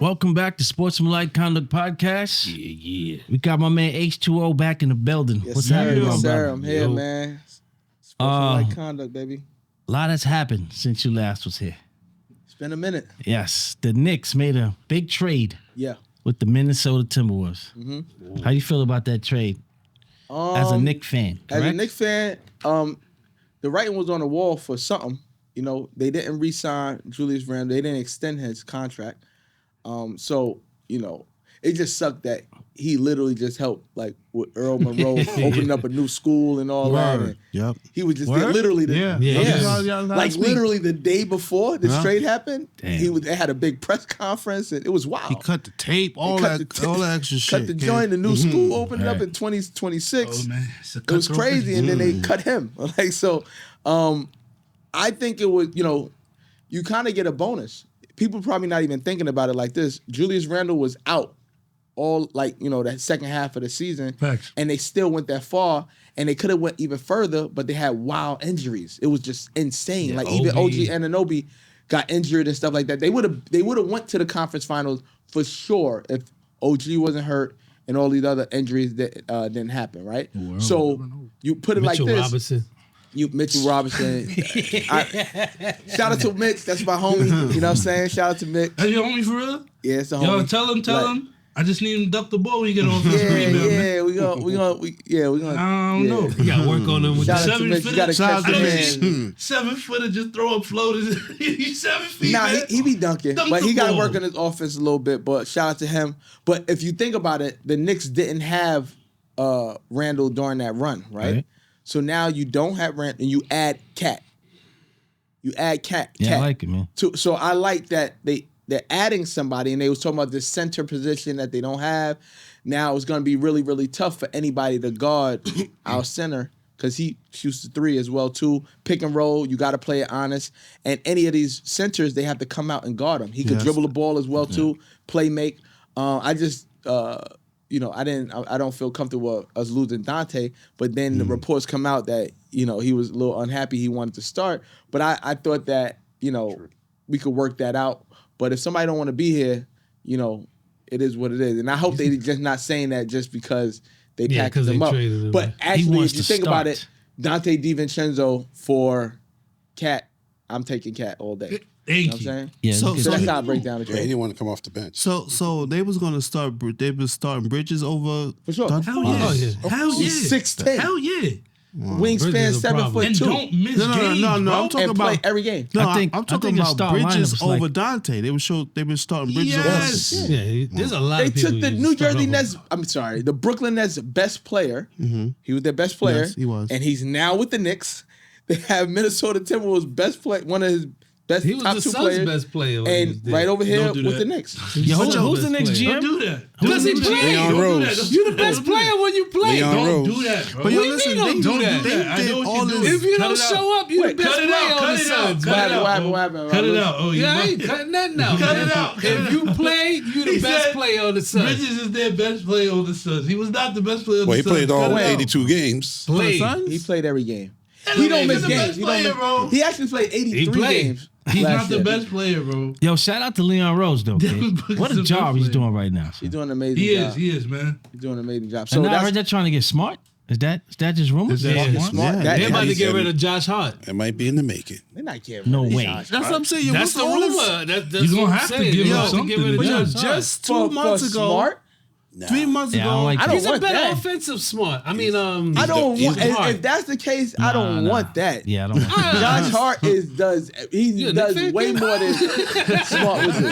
Welcome back to Sportsmanlike Conduct Podcast. Yeah. We got my man H2O back in the building. Yes, What's sir. happening, Yes, my sir. brother? I'm here, man. Sportsmanlike Conduct, baby. A lot has happened since you last was here. It's been a minute. Yes, the Knicks made a big trade Yeah. with the Minnesota Timberwolves. Mm-hmm. How you feel about that trade as a Knicks fan? As a Correct? Knicks fan, the writing was on the wall for something. You know, they didn't re-sign Julius Randle. They didn't extend his contract. So, you know, it just sucked that he literally just helped, like, with Earl Monroe opening up a new school and all that. And Yep. he was just there literally literally the day before this trade happened. Damn. They had a big press conference and it was wild. He cut the tape, all that extra shit. Cut the joint, the new school opened up in 2026. Oh, man. It was crazy, and then they cut him. Like, so, I think it was, you know, you kind of get a bonus. People probably not even thinking about it like this. Julius Randle was out all, like, you know, that second half of the season. Facts. And they still went that far, and they could have went even further, but they had wild injuries. It was just insane. Yeah, like, even OG Anunoby got injured and stuff like that. They would have went to the conference finals for sure if OG wasn't hurt and all these other injuries that didn't happen, right? So you put it Mitchell like this. Robinson. Mitchell Robinson. Shout out to Mitch. That's my homie. You know what I'm saying? Shout out to Mitch. That's your homie for real? Yeah, it's a homie. Yo, tell him. I just need him to duck the ball when you get off the screen, man. Yeah, we gonna. I don't know. You got to work on him with Shout the out to Mitch. You gotta catch the man. 7 footer, just throw up floaters. He's 7 feet. Nah, man. he be dunking, Dunk but the he got to ball. work on his offense a little bit. But shout out to him. But if you think about it, the Knicks didn't have Randall during that run, right? So now you don't have Randall, and you add Cat. Yeah, I like it, man. So I like that they're adding somebody, and they was talking about this center position that they don't have. Now it's going to be really, really tough for anybody to guard our center because he shoots the three as well too. Pick and roll, you got to play it honest. And any of these centers, they have to come out and guard him. He could dribble the ball as well too, play make. I just. You know, I don't feel comfortable with us losing Dante, but then the reports come out that, you know, he was a little unhappy. He wanted to start, but I thought that, you know, we could work that out. But if somebody don't want to be here, you know, it is what it is. And I hope they just not saying that just because they packaged him up. But actually, if you think about it, Dante DiVincenzo for Cat, I'm taking Cat all day. Thank You know what I'm saying? Yeah, So look at that's that. how I break down the Yeah, he trade. didn't want to come off the bench. So they was gonna start. They was starting Bridges over. For sure. Dante? Hell yeah. Oh, yeah. Hell yeah. He's 6'10". Hell yeah. Wingspan Bridges a 7 problem. foot And 2. don't miss games, No. I'm bro. talking And play about every game. No, I think I'm talking the about start lineup Bridges was like- over Dante. They were starting Bridges Yes. over Dante. Yeah, there's a lot They of people. took the you New start Jersey over. Nets. I'm sorry, the Brooklyn Nets best player. He was their best player. Yes, he was. and he's now with the Knicks. They have Minnesota Timberwolves best play, one of his best He was top the two Suns' players, best player. when he was and there. right over here Don't do with that. the Knicks. Yo, who's the best next player. GM? Don't do that. Because he Don't do played. that. Leon Don't do Rose. that. You the best player when you play. Leon Don't Rose. do that, bro. But yo, What do you listen, mean don't they do did that? they I know did what all you this. do. If you Cut don't it out. show up, you the Wait, best Cut it player out. on Cut the it out. Suns. What happened? Cut it out. Oh, you Yeah, I must- ain't cutting that out. Cut man. it out. Cut it If you out. play, you the He best said player on the Suns. Bridges is their best player on the Suns. He was not the best player on Well, the he Suns. played all Cut it out. 82 games. Played. He played every game. Every He don't game miss he's the games. best He don't player, miss. bro. He actually played 83 He played. games. He's last not the year. best player, bro. Yo, shout out to Leon Rose, though, kid. Booker's What the a job best he's player. doing right now. He's doing an amazing He job. is, man. He's doing an amazing job. So So and I that's heard they're trying to get smart. Is that just rumors? Is that Yeah. smart? smart. Yeah. That- They're about to he get said rid it. of Josh Hart. It might be in the making. They're not getting No rid of way. Josh That's Hart. what I'm saying. That's the all this- rumor. That's You're gonna what I'm have to saying. give They him have to something get rid to of do. Josh Hart. Just 2 For months ago, Smart. 3 months Yeah, I ago. don't like I don't He's a want better that. offensive smart. I mean, I don't he's want. the Hart. If that's the case, I don't Nah. want that. Yeah, I don't want Josh Hart does You a does Knicks fan, way kid? more than Smart was doing.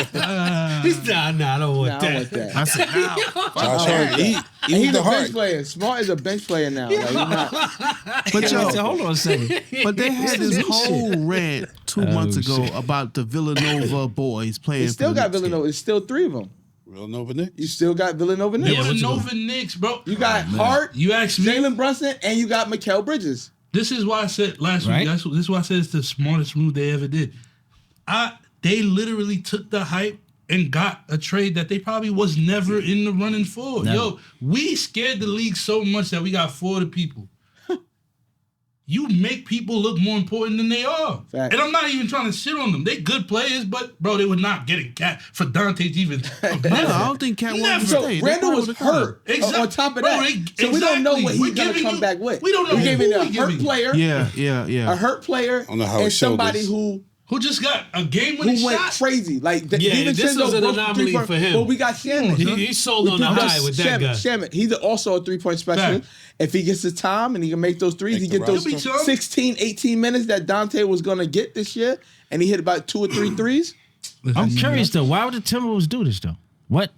He's nah, I don't Nah, want I don't want that. that. Josh Hart, he And was he's the a bench heart. player. Smart is a bench player now. Like, he's not. But I said, yo, hold on a second. but they had this whole rant 2 months ago shit. about the Villanova boys playing. You still for the got Knicks. Villanova. It's still 3 of them. Villanova Knicks. You still got Villanova They Knicks. were what you Nova Knicks, bro. You got Hart, You asked me. Jalen Brunson, and you got Mikal Bridges. This is why I said last Right? week. This is why I said it's the smartest move they ever did. They literally took the hype and got a trade that they probably was never in the running for. Never. Yo, we scared the league so much that we got 4 of the people. you make people look more important than they are. Fact. And I'm not even trying to shit on them. They good players, but bro, they would not get it Cat for Dante to even. I don't think Cat wanted to So stay. Randall was hurt. Exactly. On top of Bro, that, so we don't know what he's gonna come back with. We don't know we who gave it we a giving. hurt player, Yeah. a hurt player, I don't know how and his shoulders. somebody who just got a game-winning went shot. crazy. Like Yeah, this was an anomaly for him. But we got Shannon. He sold on the high with that guy. Shannon, he's also a 3-point specialist. Fact. If he gets his time and he can make those threes, Make he the get those roster. He'll be 16, 18 minutes that Dante was going to get this year, and he hit about 2 or 3 threes. I'm curious though. Why would the Timberwolves do this though? What?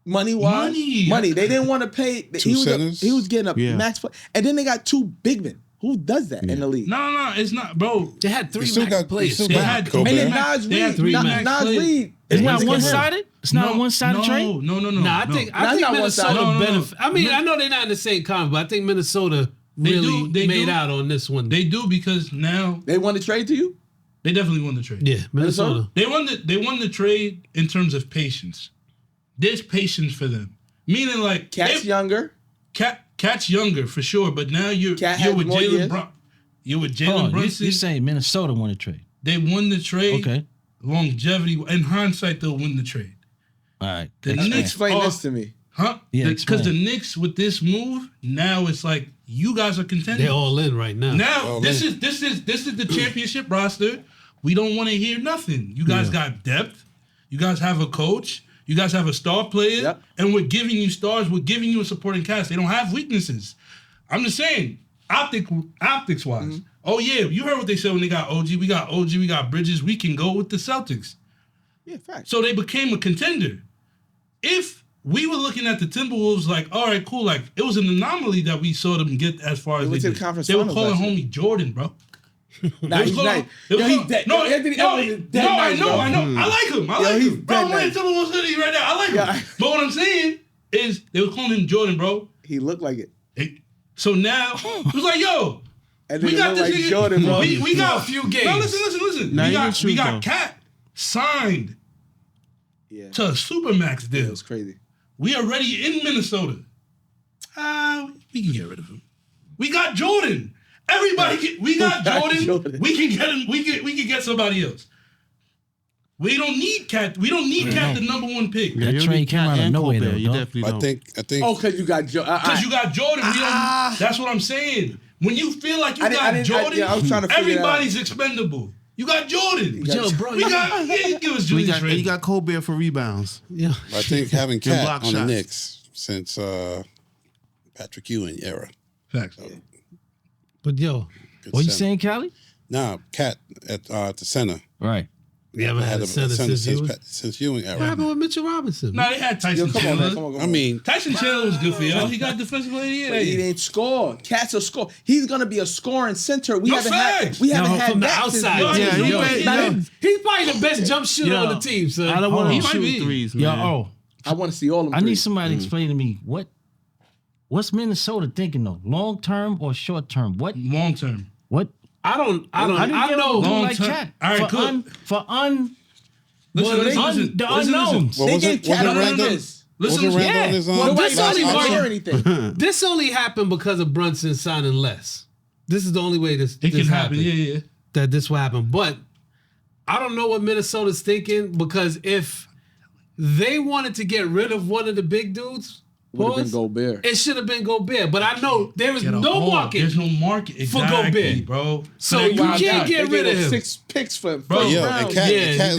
Money-wise. Money. They didn't want to pay. Centers? He was getting a Yeah. max play. And then they got 2 big men. Who does that in the league? No, it's not, bro. They had They three still max got- they players. still They got had Gobert. And then max- Nas they had Reed. three Nas max players. Reed. It's is not one one sided. sided. It's not a one sided trade. No. Nah, I think That's not Minnesota one-sided. No. benefit. I mean, I know they're not in the same conference, but I think Minnesota They really do- they made do. out on this one. They do because now They want to trade to you? they definitely won the trade. yeah, Minnesota. They won the trade in terms of patience. There's patience for them. Meaning like Cat's younger. Cat's younger for sure, but now you're Cat has with more Jalen years. Brunson. You're with Hold Jalen on, Brunson. you saying Minnesota won a trade? They won the trade. Okay. Longevity. In hindsight, they'll win the trade. All right. The Explain. Knicks Explain are- this to me. Huh? Yeah, Because the explain. Knicks with this move, now it's like you guys are contending. They're all in right now. Now Oh, this man. is the championship roster. We don't want to hear nothing. You guys got depth. You guys have a coach. You guys have a star player, Yep. and we're giving you stars. We're giving you a supporting cast. They don't have weaknesses. I'm just saying, optics wise. Oh yeah, you heard what they said when they got OG. We got OG. We got Bridges. We can go with the Celtics. Yeah, facts. So they became a contender. If we were looking at the Timberwolves like, all right, cool, like it was an anomaly that we saw them get as far as went they to the did. conference They were finals calling last year. homie Jordan, bro. Nah, They was he's calling- nice. they was Yo, he's calling- dead. No, Yo, Anthony no, Edwards is dead no, nice, I know. I like him. he's Bro, dead I'm wearing nice. Timberwolves hoodie right now. I like Yeah. him. But what I'm saying is they were calling him Jordan, bro. He looked like it. So now it was like, yo, And we then got looked this like nigga. Jordan, bro. We got a few games. No, listen. Now We he can got shoot, though. Cat signed Yeah. to a Supermax It deal. was crazy. We already in Minnesota. We can get rid of him. We got Jordan. We got Jordan. Jordan. We can get him. We can get somebody else. We don't need Cat. We don't need Cat, the number 1 pick. That trade came out of nowhere, though, You dog. definitely I don't. think. Oh, because you got Because you got Jordan. We don't. That's what I'm saying. When you feel like you got Jordan, I was trying to figure that out. everybody's expendable. You got Jordan. got- Yo, bro, We got. Yeah, give us You Julius got, you Randle. got Colbert for rebounds. yeah. I think having Them Cat block on the shots. Knicks since Patrick Ewing era. Facts. But yo, Good What you center. saying, Callie? Nah, Cat at the center. Right. we haven't had a center since you. What since Ewing era. happened with Mitchell Robinson? Nah, they had Tyson Yo, come on, man. Chandler. Come on, come I on. mean, Tyson Chandler was good for y'all. He got defensive player of the year. But he didn't score. Cat's a score. He's gonna be a scoring center. We No haven't facts. had. We haven't No, had from the that since- outside. Yo, Yeah, yo, he yo, played- yo, no. He's probably the best jump shooter Yo, on the team, son. I don't want He to might shoot be. threes, Yo, man. I want to see all of them. I need threes. somebody to explain to me what's Minnesota thinking though? Long term or short term? What? Long term. What? I don't How do you I get know. a dude long like term. Cat? All right, for cool. the unknowns. What They was gave it? Cat Wasn't a Randall? bonus. Listen, Wasn't Randall yeah. on his Well, last this only option? Nobody Mark- hear anything. This only happened because of Brunson signing less. This is the only way this it can happen. happened. Yeah. That this will happen. But I don't know what Minnesota's thinking, because if they wanted to get rid of one of the big dudes, Would have been pause, Gobert. it should have been Gobert. But I know there is Get a no hold. market. There's no market for exactly, Gobert. bro. So that you wild can't out. get They rid gave of him him. 6 picks for Bro, Yo, round. and Cat Yeah,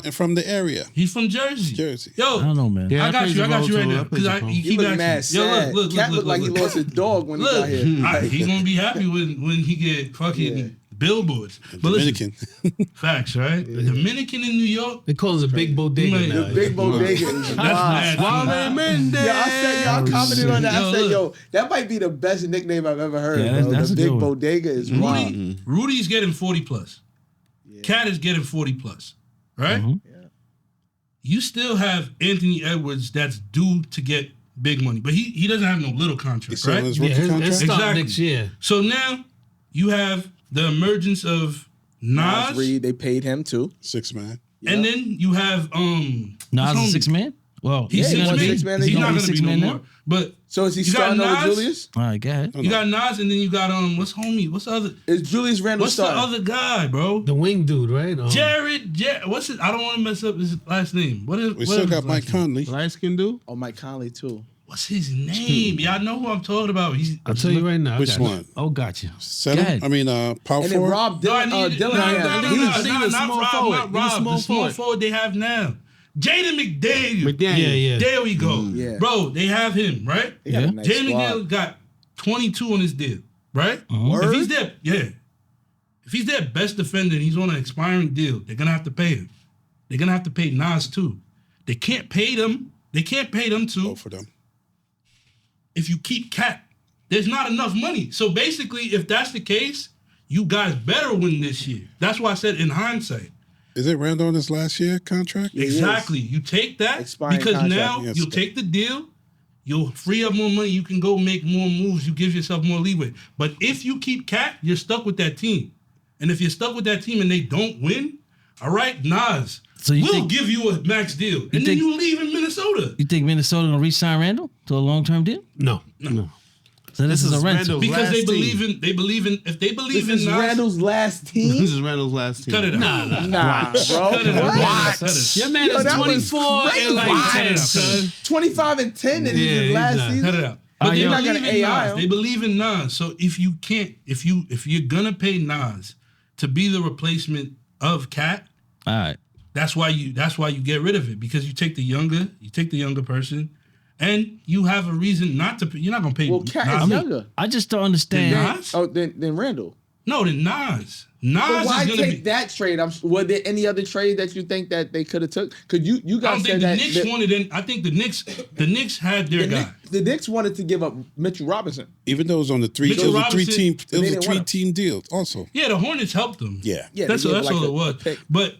is from the area. He's from Jersey. Jersey. Yo, I don't know, man. Yeah, I got plays you. a I got role you right too. now That plays because a role. He keep look asking. mad Yo, sad. look. Cat looked like he lost his dog when he got here. Like, He's gonna be happy when he get fucking Yeah. billboards. But listen, Dominican. facts, right? The Dominican in New York. They call him a big bodega Man, now. the big bodega is That's wild. nasty. Yeah, I said, I commented on that. I Yo, said, look. yo, that might be the best nickname I've ever heard. Yeah, bro. that's The a big good one. bodega is wild. Rudy's getting 40 plus. Cat is getting 40 plus, right? Mhm. You still have Anthony Edwards that's due to get big money, but he doesn't have no little contract, He's still right? in his Yeah, rookie it's contract. start Exactly. next year. So now you have the emergence of Nas Nas, Reed, they paid him too. 6 man. and then you have Nas what's is homie? 6 man. Well, He's Yeah, he six won man. six man. He's He not won gonna six be no man now? more. But So is he You got starting over Nas? Julius? all right, go ahead. you got Nas, and then you got what's the other? Is Julius Randle What's the starting? other guy, bro? The wing dude, right? What's it? I don't want to mess up his last name. We What still is got his Mike last name? Conley. Light skin dude. Oh, Mike Conley too. What's his name? Y'all know who I'm talking about. He's I'll tell you right now. I Which got you. one? Oh, gotcha. Center? ahead. I mean, power And then forward? Rob No, I Dylan, need Dillingham. not small Rob, forward. not He's a Rob. small The small forward. forward they have now. Jaden McDaniel. McDaniel. Yeah. There we go. Yeah. Bro, they have him, right? They got a Yeah. nice Jaden squad. McDaniel got 22 on his deal, right? Word? If he's their best defender and he's on an expiring deal, they're gonna have to pay him. They're gonna have to pay Nas too. They can't pay them. They can't pay them too. Both of them. If you keep Cat, there's not enough money. So basically, if that's the case, you guys better win this year. That's why I said in hindsight. Is it Randall in his last year contract? Yeah, he is. Exactly. You take that Expiring because contract. now Yes. you'll take the deal. You'll free up more money. You can go make more moves. You give yourself more leeway. But if you keep Cat, you're stuck with that team. And if you're stuck with that team and they don't win, all right, Nas, So you we'll think- give you a max deal. And then think- you leave in Minnesota. You think Minnesota gonna re-sign Randall to a long-term deal? No. So this is a is rental. Randall. Because they Last believe team. in if they believe This in is Nas, Randall's last This team? is Randall's last team. cut it out. Nah, bro. Cut it out. What? Cut it. Your man Yo, is that was 24 crazy. and like Why? 10, Cut son. 25 and 10 in Yeah, his he's last not. season. Cut it out. But Are they you not believe gonna in AI Nas. him? They believe in Nas. So if you're gonna pay Nas to be the replacement of Cat, All right. that's why you get rid of it, because you take the younger person, and you have a reason not to. You're not gonna pay. Well, Cat Nas. is younger. I just don't understand. Nas? Oh, then Randall. No, then Nas. Nas But why is gonna take be. that trade? Were there any other trade that you think that they could have took? Because you I guys don't said think the that Knicks wanted in. I think the Knicks had their guy. the Knicks wanted to give up Mitchell Robinson. Even though it was on the three, it Mitchell was a Robinson, three-team, it they was a didn't want him. three-team deal also. Yeah, the Hornets helped them. Yeah. Yeah, that's they gave all like it a was. pick. But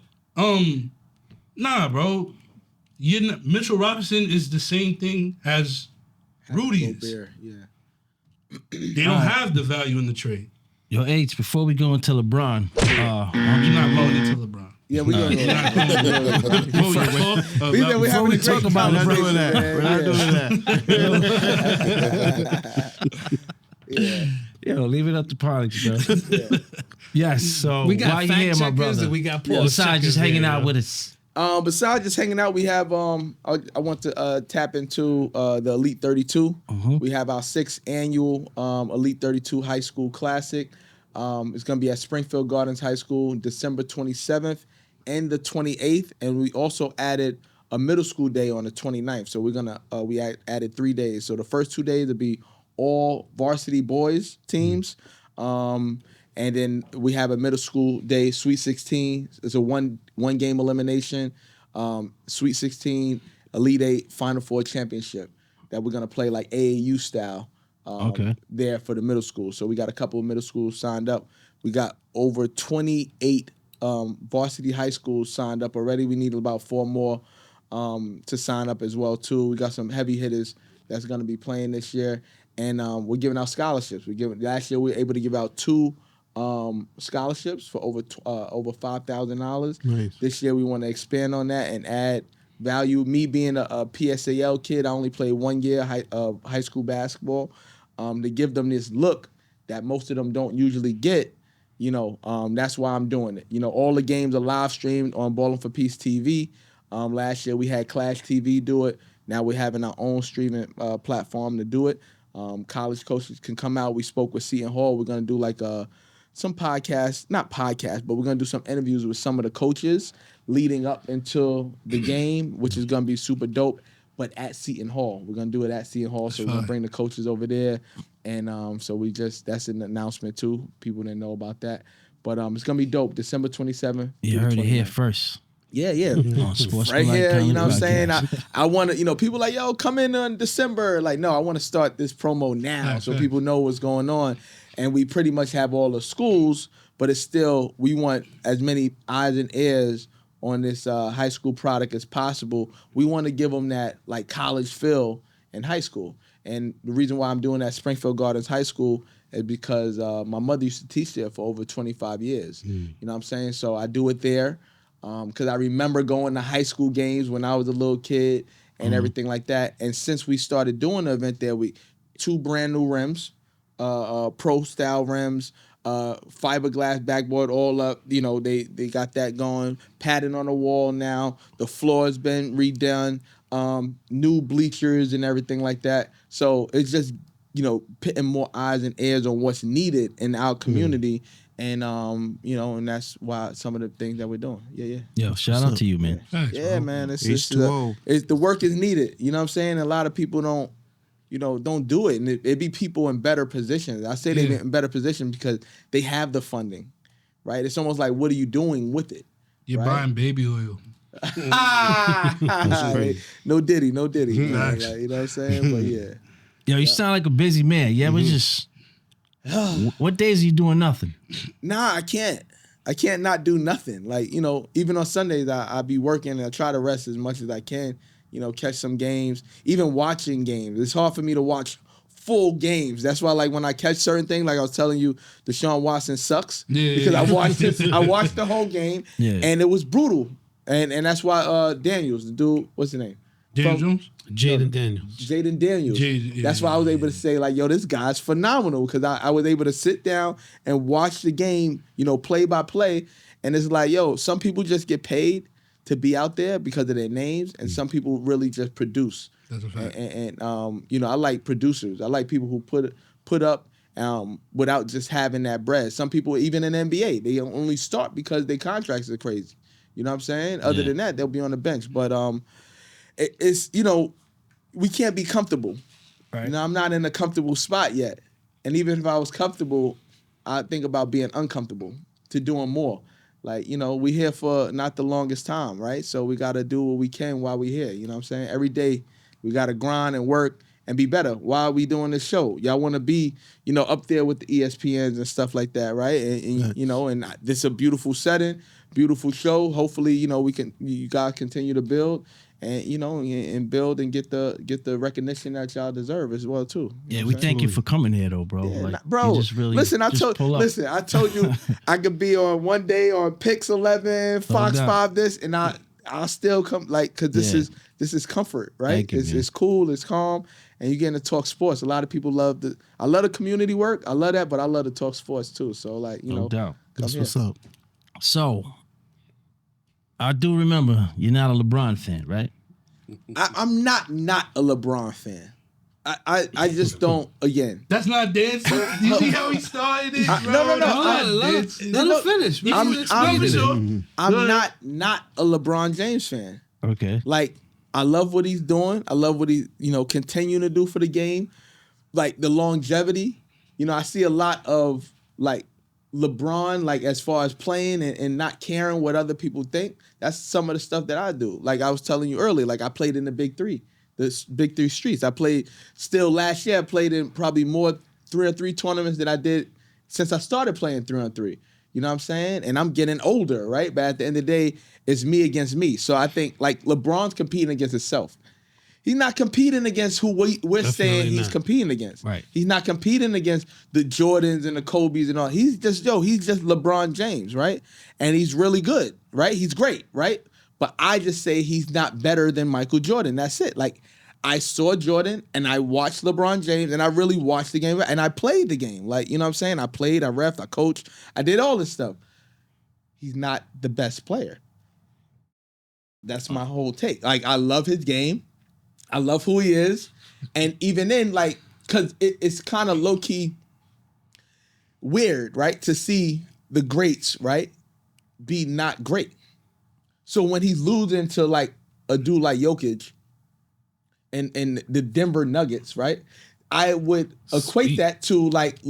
nah, bro. Mitchell Robinson is the same thing as Rudy is. Gobert, yeah. They don't have the value in the trade. Yo, H, before we go into LeBron, You're not going into LeBron. Yeah, we gonna You're not going into LeBron. We we're having a talk great about We're not LeBron, doing that. man, We're not yeah. doing that. Yeah. yo, leave it up to politics, bro. Yes, so We got why you fact here, my checkers brother? and we got pulse Besides just checkers hanging here, out yo. with us. Besides just hanging out, we have I want to tap into the Elite 32. We have our 6th annual Elite 32 High School Classic. It's gonna be at Springfield Gardens High School, December 27th and the 28th, and we also added a middle school day on the 29th. So we're gonna we added 3 days. So the first 2 days will be all varsity boys teams. And then we have a middle school day, Sweet 16. It's a one game elimination. Sweet 16, Elite 8, Final Four championship that we're gonna play like AAU style. Okay. There for the middle school. So we got a couple of middle schools signed up. We got over 28 varsity high schools signed up already. We need about 4 more to sign up as well too. We got some heavy hitters that's gonna be playing this year, and we're giving out scholarships. Last year we were able to give out 2 scholarships for over $5,000. Nice. This year we want to expand on that and add value. Me being a PSAL kid, I only played 1 year high school basketball. To give them this look that most of them don't usually get, that's why I'm doing it. All the games are live streamed on Ballin' for Peace TV. Last year we had Clash TV do it. Now we're having our own streaming platform to do it. College coaches can come out. We spoke with Seton Hall. We're gonna do like some podcasts, not podcasts, but we're gonna do some interviews with some of the coaches leading up into the game, which is gonna be super dope. But at Seton Hall, we're gonna do it at Seton Hall. So we're gonna bring the coaches over there, and so that's an announcement too. People didn't know about that, but it's gonna be dope. December 27th. You heard it here first. Yeah. On Sports Right Polite here, Comedy you know what I'm saying? Podcast. I want to, people like, yo, come in on December. Like, no, I want to start this promo now so people know what's going on. And we pretty much have all the schools, but it's still, we want as many eyes and ears on this high school product as possible. We want to give them that like college feel in high school. And the reason why I'm doing that Springfield Gardens High School is because my mother used to teach there for over 25 years. You know what I'm saying? So I do it there because I remember going to high school games when I was a little kid. and everything like that. And since we started doing the event there, we 2 brand new rims, pro style rims, fiberglass backboard all up. You know, they got that going. Padding on the wall now. The floor has been redone. New bleachers and everything like that. So it's just, you know, putting more eyes and ears on what's needed in our community. And you know, and that's why some of the things that we're doing. Yeah. Yo, shout out to you, man. Thanks, Yeah, bro. man. It's H2O. the work is needed. You know what I'm saying? A lot of people don't do it. And it be people in better positions. I say they're in better positions because they have the funding, right? It's almost like, what are you doing with it? You're right? buying baby oil. No diddy. You know what I'm saying? But yeah. Yo, you sound like a busy man. Yeah, we just. What days are you doing nothing? Nah, I can't not do nothing. Like, you know, even on Sundays, I be working and I try to rest as much as I can, you know, catch some games, even watching games. It's hard for me to watch full games. That's why, like, when I catch certain things, like I was telling you, Deshaun Watson sucks. Because I watched the whole game and it was brutal. And that's why Daniels, the dude, what's his name? James Jones? Jaden Daniels. Jaden Daniels. That's why I was able to say, like, yo, this guy's phenomenal, because I was able to sit down and watch the game, you know, play by play. And it's like, yo, some people just get paid to be out there because of their names, and some people really just produce. That's a fact. And you know, I like producers. I like people who put up without just having that bread. Some people, even in NBA, they only start because their contracts are crazy. You know what I'm saying? Other than that, they'll be on the bench. But it's, you know, we can't be comfortable. Right. You know, I'm not in a comfortable spot yet. And even if I was comfortable, I think about being uncomfortable, to doing more. Like, you know, we here for not the longest time, right? So we got to do what we can while we here. You know what I'm saying? Every day we got to grind and work and be better. Why are we doing this show? Y'all want to be, you know, up there with the ESPNs and stuff like that, right? And you know, and this is a beautiful setting, beautiful show. Hopefully, you know, you guys continue to build. And, you know, and build and get the recognition that y'all deserve as well too. Yeah, we thank you for coming here though, bro. Yeah, like, bro, you just really listen, I told you I could be on one day on Pix 11, Fox 5 this, and I'll still come, like, because this is comfort, right? It's cool, it's calm, and you're getting to talk sports. A lot of people I love the community work. I love that, but I love to talk sports too. So, like, you know, no doubt. That's what's up. So I do remember you're not a LeBron fan, right? I'm not a LeBron fan. I just don't. Again, that's not dancing. You see how he started it? No. Let him finish. I'm not a LeBron James fan. Okay. Like, I love what he's doing. I love what he's, you know, continuing to do for the game. Like, the longevity. You know, I see a lot of, like, LeBron, like, as far as playing and not caring what other people think. That's some of the stuff that I do. Like I was telling you earlier, like, I played in the Big Three streets. I played, still last year, I played in probably more 3-on-3 tournaments than I did since I started playing 3-on-3. You know what I'm saying? And I'm getting older, right? But at the end of the day, it's me against me. So I think, like, LeBron's competing against himself. He's not competing against who we're saying he's competing against. Right. He's not competing against the Jordans and the Kobes and all. He's just LeBron James, right? And he's really good, right? He's great, right? But I just say he's not better than Michael Jordan. That's it. Like, I saw Jordan and I watched LeBron James and I really watched the game and I played the game. Like, you know what I'm saying? I played, I reffed, I coached, I did all this stuff. He's not the best player. That's my whole take. Like, I love his game. I love who he is. And even then, like, because it's kind of low-key weird, right, to see the greats, right, be not great. So when he's losing to, like, a dude like Jokic and the Denver Nuggets, right, I would equate that to, like,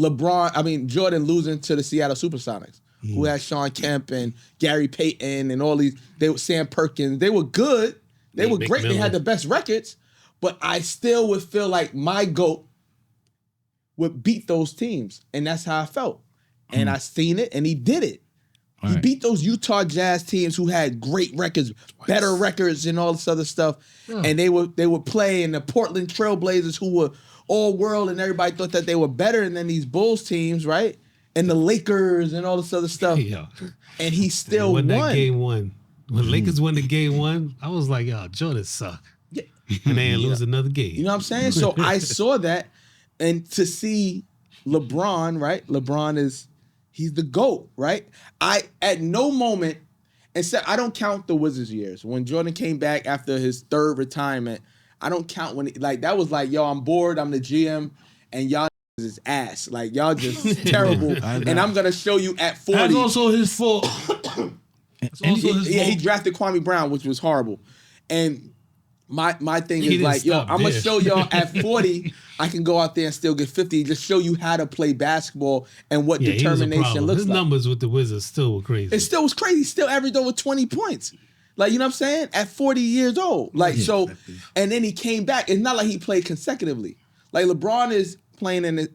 Jordan losing to the Seattle Supersonics, who had Sean Kemp and Gary Payton and all these, Sam Perkins. They were good. They were great. They had the best records. But I still would feel like my GOAT would beat those teams. And that's how I felt. And I seen it, and he did it. He beat those Utah Jazz teams who had great records, better records and all this other stuff. Yeah. And they would play in the Portland Trailblazers, who were all world, and everybody thought that they were better than these Bulls teams, right? And the Lakers and all this other stuff. Yeah. And he still won. That game one. When Lakers won the game one, I was like, yo, Jordan suck. Yeah. and they ain't lose another game. You know what I'm saying? So I saw that, and to see LeBron, right? He's the GOAT, right? I at no moment, except I don't count the Wizards years. When Jordan came back after his third retirement, I don't count when that was like, yo, I'm bored, I'm the GM, and y'all is ass. Like y'all just terrible. And I'm gonna show you at 40. That's also his fault. He drafted Kwame Brown, which was horrible. And my thing is like, yo, I'm gonna show y'all at 40, I can go out there and still get 50. Just show you how to play basketball and what determination looks His like. numbers with the Wizards still were crazy. It still was crazy. He still averaged over 20 points. Like, you know what I'm saying? At 40 years old. Like, so, and then he came back. It's not like he played consecutively. Like, LeBron is playing in the,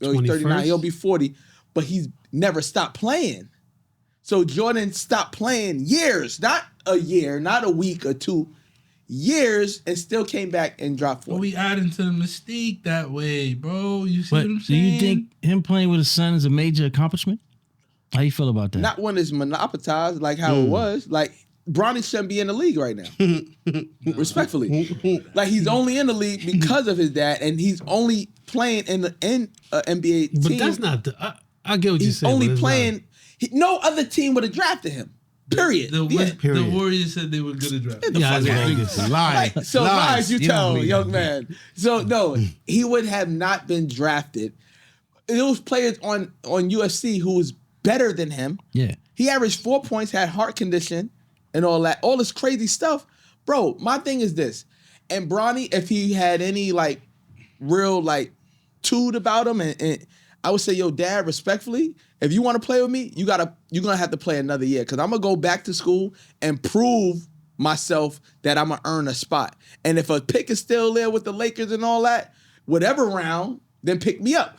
he's 39, he'll be 40, but he's never stopped playing. So Jordan stopped playing years, not a year, not a week or 2 years, and still came back and dropped 40. But we adding to the mystique that way, bro. You see But what I'm do saying? you think him playing with his son is a major accomplishment? How you feel about that? Not when it's monopolized like how it was. Like, Bronny shouldn't be in the league right now. Respectfully. Like, he's only in the league because of his dad, and he's only playing in the NBA team. But that's not the. I get what you're He's saying. only playing. No other team would have drafted him. Period. The Warriors said they were going to draft. Lie. So lies you tell, young man. So no, he would have not been drafted. There was players on UFC who was better than him. Yeah. He averaged 4 points, had heart condition, and all that, all this crazy stuff. Bro, my thing is this. And Bronny, if he had any like real like toot about him, and I would say, yo, dad, respectfully, if you want to play with me, you're gonna have to play another year. Cause I'm gonna go back to school and prove myself that I'm gonna earn a spot. And if a pick is still there with the Lakers and all that, whatever round, then pick me up.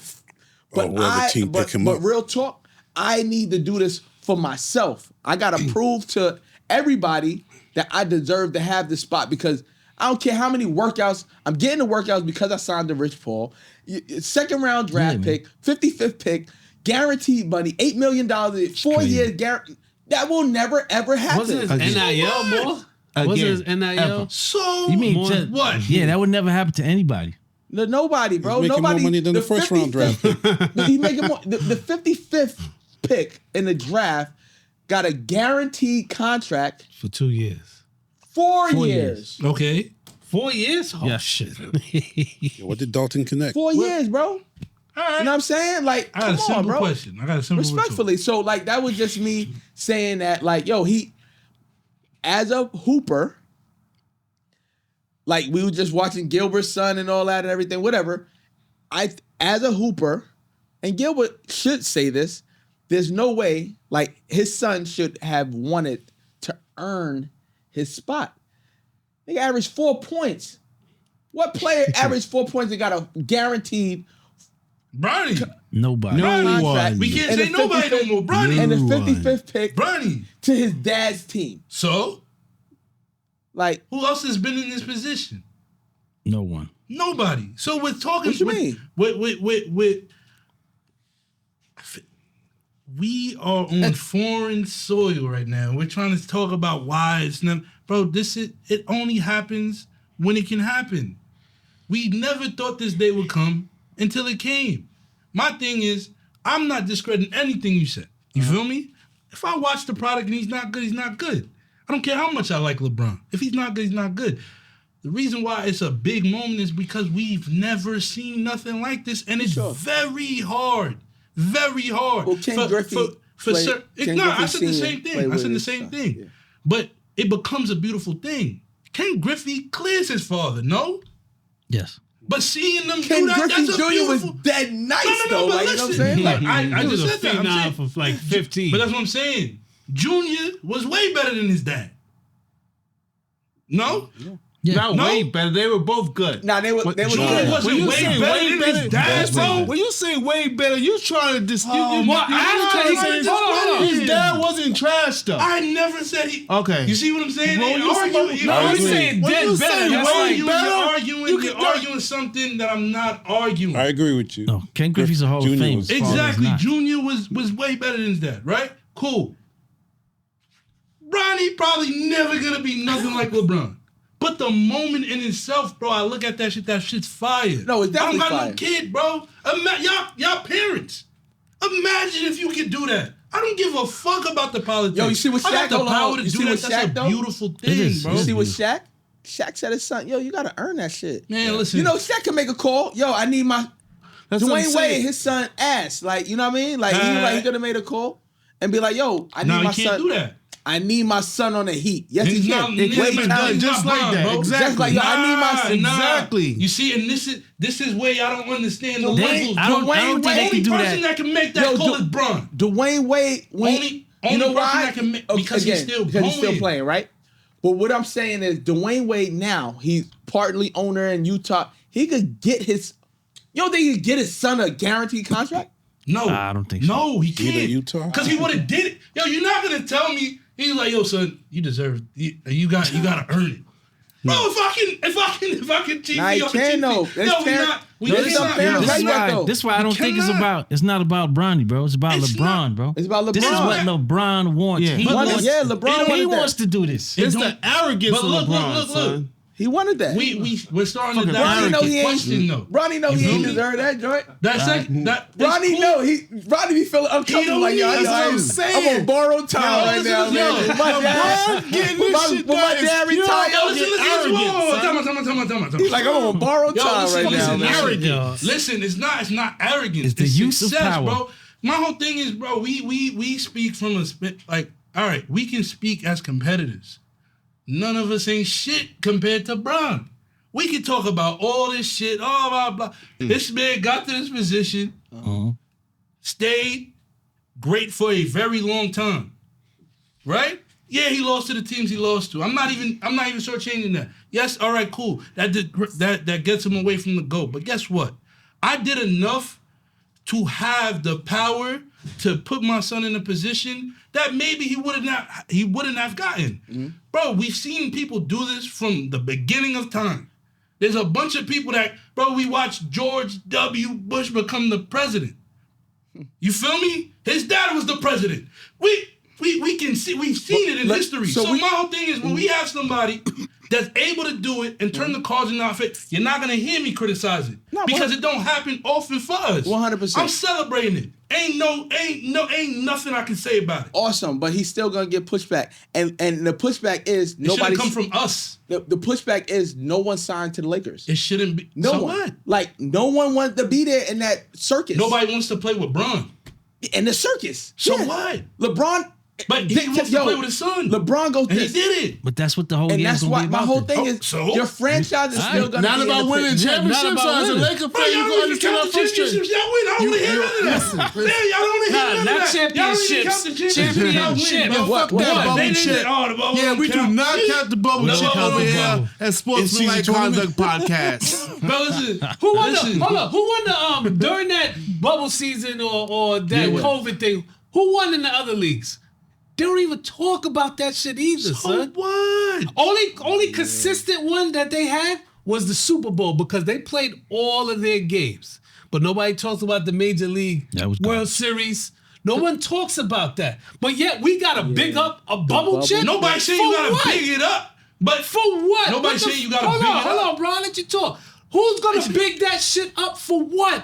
But but real talk, I need to do this for myself. I gotta prove to everybody that I deserve to have this spot, because I don't care how many workouts. I'm getting the workouts because I signed to Rich Paul. Second round draft pick, 55th pick, guaranteed money, $8 million, 4 years guaranteed. That will never, ever happen. Wasn't his NIL more? Wasn't his NIL? So You mean what? Yeah, that would never happen to anybody. Nobody, bro. He's making Nobody. more money than the first round draft pick. He's making more. The 55th pick in the draft got a guaranteed contract For 2 years. 4 years. Okay. 4 years? Oh, Yeah. shit. What did Dalton connect? 4 years, bro. All right. You know what I'm saying? Like, I got come a simple on, bro. question. I got a simple Respectfully. So, like, that was just me saying that, like, yo, he, as a hooper, like, we were just watching Gilbert's son and all that and everything, whatever. As a hooper, and Gilbert should say this, there's no way, like, his son should have wanted to earn his spot. He averaged 4 points. What player averaged 4 points and got a guaranteed Bronny. Nobody. contract? We can't And say the nobody no 55th more. Bronny. And the No one. 55th pick Bronny. to his dad's team. So, Like, who else has been in this position? No one. Nobody. So we're talking. What you mean? We are on foreign soil right now. We're trying to talk about why it's not, bro. It only happens when it can happen. We never thought this day would come until it came. My thing is, I'm not discrediting anything you said. You feel me? If I watch the product and he's not good, he's not good. I don't care how much I like LeBron. If he's not good, he's not good. The reason why it's a big moment is because we've never seen nothing like this, and it's very hard. Very hard. Well, Ken Griffey I said the same played thing. I with said the his same son, thing. yeah. But it becomes a beautiful thing. Ken Griffey clears his father, no? Yes. But seeing them Ken do that, Griffey that's a Jr. was beautiful... dead nice, No, though. but Like, you know what I'm listen. saying? Like, I He was just a said that. I'm phenom saying, for like 15. but that's what I'm saying. Junior was way better than his dad. No? Yeah. Not No? way better. They were both good. nah, they were Junior good. wasn't When you way say better way than better, his dad, bro. When you say way better, you trying to dispute. Well, trying to say hold on. his dad wasn't trash though. I never said he... Okay. You see what I'm saying? Well, They you argue- say- you no, know, you you saying when dead you better, say that's way like you're better. you're arguing something that I'm not arguing. I agree with you. No, Ken Griffey's a Hall of Junior Fame. was His father's Exactly. not. Junior was way better than his dad, right? Cool. Bronny probably never gonna be nothing like LeBron. But the moment in itself, bro, I look at that shit's fire. No, it's definitely I don't got fire. no kid, bro. Y'all parents. Imagine if you could do that. I don't give a fuck about the politics. Yo, you see what I Shaq? got the hold on, power to you see do that. what That's Shaq, a though? beautiful It thing, is. bro. You see what Shaq? Shaq said his son, yo, you gotta earn that shit. Man, listen. You know, Shaq can make a call. Yo, I need my That's what I'm Dwayne saying. Wade, his son ass. Like, you know what I mean? Like he could have made a call and be like, yo, I need No, my you can't son. do that. I need my son on the Heat. Yes, He's he not- can. he's Wade not County. done just not like Bron, that. bro. Exactly. Just like, yo, I need my son. Exactly. You see, and this is where y'all don't understand the Dwayne- levels. I don't think they only can do person that. can make that Yo, call is Bron. Dwayne Wade, Only you know person why? that can make, because he's still because he's still going. playing, right? But what I'm saying is Dwayne Wade now, he's partly owner in Utah. He could get his, you don't think he could get his son a guaranteed contract? No, I don't think so. No, he Either can't. Utah? Because he would have did it. Yo, you're not gonna tell me. He's like, yo, son, you deserve. You gotta earn it. Bro, if I can cheat Nah, you, he can though. We No, it's cannot. unfair. do Right that. back though. This is why I don't think it's cannot. about. It's not about Bronny, bro. It's about It's LeBron, not. bro. It's about This is LeBron. what LeBron wants. Yeah. He But wants. Yeah, LeBron He wanted wants that. to do this. It's don't- the arrogance But of look, LeBron, look, son. He wanted that. We're starting to Fucking dive Bronny know into he ain't. question though. Bronny know You he feel ain't me? deserve that joint. That's Bronny cool. know Bronny be feeling uncomfortable. Like yo, That's what I'm I'm saying. on borrowed time Yo, right listen, now, yo, man. With my dad, LeBron getting with this my, shit with my done is dad pure retired. Yo, listen, arrogance, Tell He's like, I'm on borrowed Yo, time listen, right now, listen, man. Arrogance. Listen, it's not arrogance. It's the use of success, power. bro. My whole thing is, bro, we speak from like, all right, we can speak as competitors. None of us ain't shit compared to Bron. We can talk about all this shit, blah, blah. This man got to this position, stayed great for a very long time. Right? Yeah, he lost to the teams he lost to. I'm not even shortchanging that. Yes, all right, cool. That gets him away from the GOAT. But guess what? I did enough to have the power to put my son in a position that maybe he wouldn't have gotten. Bro, we've seen people do this from the beginning of time. There's a bunch of people that, bro, we watched George W. Bush become the president. You feel me? His dad was the president. We can see, we've seen it in history. So my whole thing is when we have somebody that's able to do it and turn the cards in our favor, you're not gonna hear me criticize it. No, because it don't happen often for us. 100%. I'm celebrating it. Ain't nothing I can say about it. Awesome, but he's still gonna get pushback, and the pushback is It shouldn't nobody. come from us. The pushback is no one signed to the Lakers. It shouldn't be. No So one. what? Like no one wanted to be there in that circus. Nobody wants to play with Bron. in the circus. So Yeah. what? LeBron. But he wants to play with his son. LeBron goes And he this. did it. But that's what the whole And game's that's gonna why be my about. whole then. thing is so? your franchise is still going to Not be about in the winning picture. championships. not about As a winning. Laker Bro, fan, y'all you don't even understand count how the frustrated. championships y'all win. I don't want to hear none of that. Man, y'all don't want to hear none of not that. Y'all don't even count the championships y'all win, championships. bro. What? Fuck that What? bubble They shit. didn't. Oh, the bubble Yeah, don't we do count. not count the bubble No shit bubble over don't here count. at Sportsmanlike season Conduct Podcast. Bro, listen. Who won Listen. the, hold up, who won the during that bubble season or that Yeah, what? COVID thing? Who won in the other leagues? They don't even talk about that shit either, So son. what? Only consistent one that they had was the Super Bowl because they played all of their games. But nobody talks about the Major League That was World garbage. Series. No one talks about that. But yet we gotta big up a bubble bubble. chip. Nobody saying For you gotta what? big it up. But For what? Nobody What the saying you gotta hold big on, it hold up. on, Bron. Let you talk. Who's gonna big that shit up for what?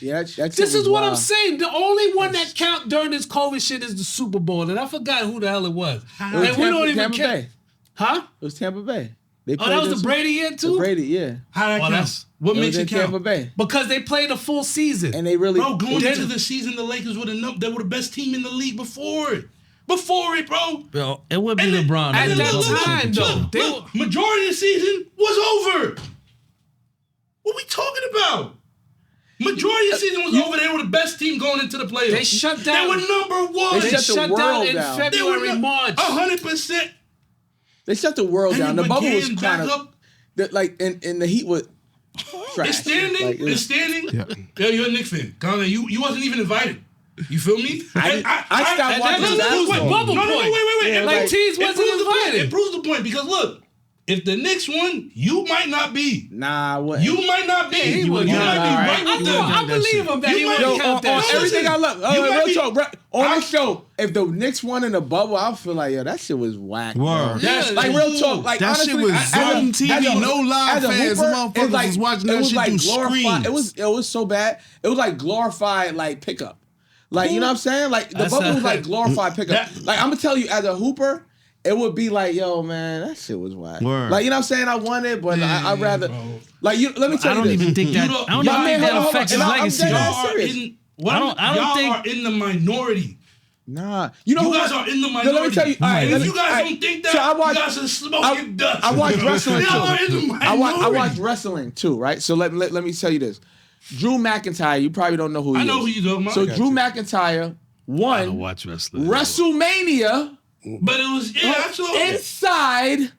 Yeah, that This shit is what was I'm wild. saying. The only one that count during this COVID shit is the Super Bowl, and I forgot who the hell it was. It was And we don't even Tampa care. Bay. Huh? It was Tampa Bay. They Oh, played that was this- the Brady year the too? Brady, yeah. how that Oh, count? that's- What It makes was in it count? Tampa Bay, Because they played a full season. and they really. Bro, going They- into the season, the Lakers were the best team in the league before it. Before it, bro. Bro, it would be And then- LeBron. at that that wins the time, championship. though, they Look, majority of the season was over. What we talking about? Majority of the season was over. They were the best team going into the playoffs. They shut down- They were number one. They They shut the shut down world in down. They were February, March. 100%. They shut the world And down. The then bubble was began kind back of up. like, and the Heat was trash. It's standing. Like, It's standing. Yeah, you're a Knicks fan. Conor, you wasn't even invited. You feel me? I stopped and watching that's Listen, what basketball. bubble No, point. wait. Yeah, It like like- Tees it wasn't proves the point. invited. It proves the point because look, if the Knicks won, you might not be. Nah, what? You might not be. he you wouldn't might count be that. right I with know. them. I believe him that You he might- wouldn't Yo, count that on shit. everything I love. You might Real be- talk, on the show, if the Knicks won in the bubble, I feel like, yo, that shit was whack. Word. That's Like real talk, like That honestly, shit was on TV, no live as a fans. hooper, Motherfuckers it's like- was watching it that was shit like through glorified. screens. It was so bad. It was like glorified like pickup. Like, you know what I'm saying? Like the That's bubble was not- like glorified pickup. That- Like I'm gonna tell you, as a hooper, it would be like, yo, man, that shit was whack. Word. Like, you know what I'm saying? I won it, but I'd rather bro. like you. Let me tell I you don't this. even think that. don't- I don't y'all even think man, that hold on, affects his and I'm legacy. dead though. ass Y'all are serious. in. I don't y'all think- are in the minority. Nah, you know You who guys are in the No, minority. let me tell you. All right, And let if me- you guys all right. don't think that, So I watched- you guys are smoking dust. I watch wrestling Y'all are in the too. minority. I watch wrestling too, right? So let me tell you this. Drew McIntyre, you probably don't know who he is. I know who you talking about. So I got Drew you. McIntyre I don't won watch wrestling. WrestleMania But it was I saw it. inside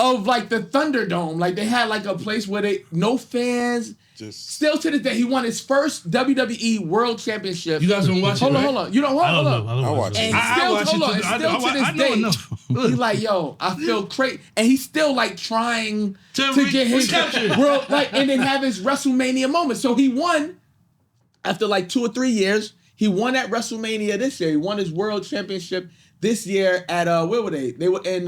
of like the Thunderdome. Like they had like a place where they no fans. Just Still to this day, he won his first WWE World Championship. You guys don't watch hold it, on, right? hold on. You don't I hold don't on. know. I don't I watch watch And it. I still, watch it hold on, too. and I still to know this enough. day, he's like, yo, I feel crazy, and he's still like trying To to get his recapture. world, like, and then have his WrestleMania moment. So he won after like 2 or 3 years. He won at WrestleMania this year. He won his World Championship this year at where were they? They were in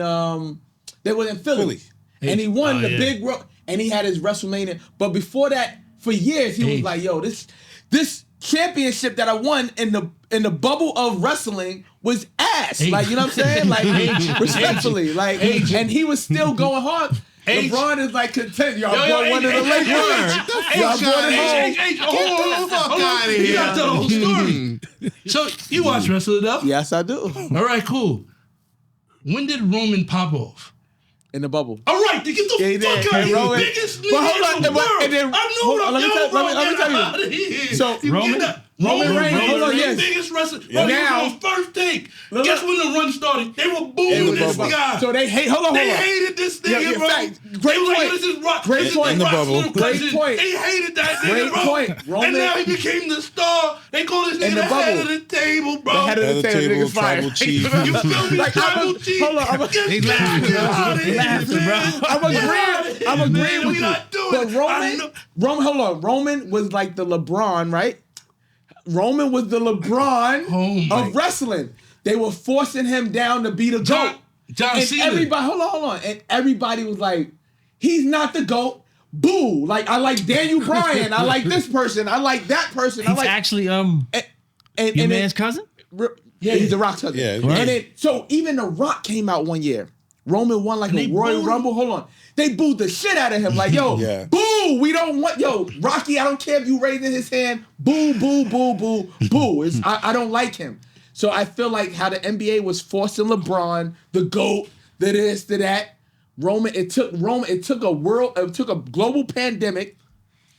Philly. And he won the yeah. big and he had his WrestleMania. But before that, for years, he was like, yo, this championship that I won in the bubble of wrestling was ass. Like, you know what I'm saying? Like, respectfully. Like, and he was still going hard. LeBron is like content. Y'all brought one of the Lakers. Y'all brought it home. Fuck outta You here. gotta tell the whole story. So you watch wrestling though? Yes, I do. All right, cool. When did Roman pop off? In the bubble. All right, then get the Yeah, he fuck did. out of And here. Roman- Biggest but nigga hold on, in the and world. then- I know hold what on, I'm let me yo, tell- bro. let me Get tell you. out of here. So, You Roman- get that? Roman Reigns, hold on, yes. Biggest wrestler. Yeah. Bro, Now- he was on first take. Look, Guess look. when the run started? They were It booing was this bubble. guy. So they hate. Hold on. They hated this nigga, Yeah, bro. fact. They Great was like, point. this is Rock. Great this is point. In the Rock's bubble. little Great cousin. point. They hated that nigga, Great bro. point. Roman- And now he became the star. They call this In nigga the the head bubble. of the table, bro. The head of the Head of the table, table, nigga fire. tribal chief. You feel me? Like, Tribal chief. hold on, Get out of here, man. I'm agreeing with We you. not doing But it. I know- Roman, hold on. Roman was like the LeBron, right? Roman was the LeBron Oh my- of wrestling. They were forcing him down to be the GOAT. John And Cena. everybody, hold on. And everybody was like, he's not the GOAT. Boo. Like, I like Daniel Bryan. I like this person. I like that person. I He's like actually and your then- man's cousin. Yeah, he's the Rock's husband. Yeah, And right. then, so even the Rock came out one year. Roman won like And a they Royal booed him. Rumble. Hold on. They booed the shit out of him. Like, yo, Yeah. boo, we don't want, yo, Rocky, I don't care if you raising his hand. Boo, boo, boo, boo, boo. I don't like him. So I feel like how the NBA was forcing LeBron, the GOAT, the this, the that. It took a global pandemic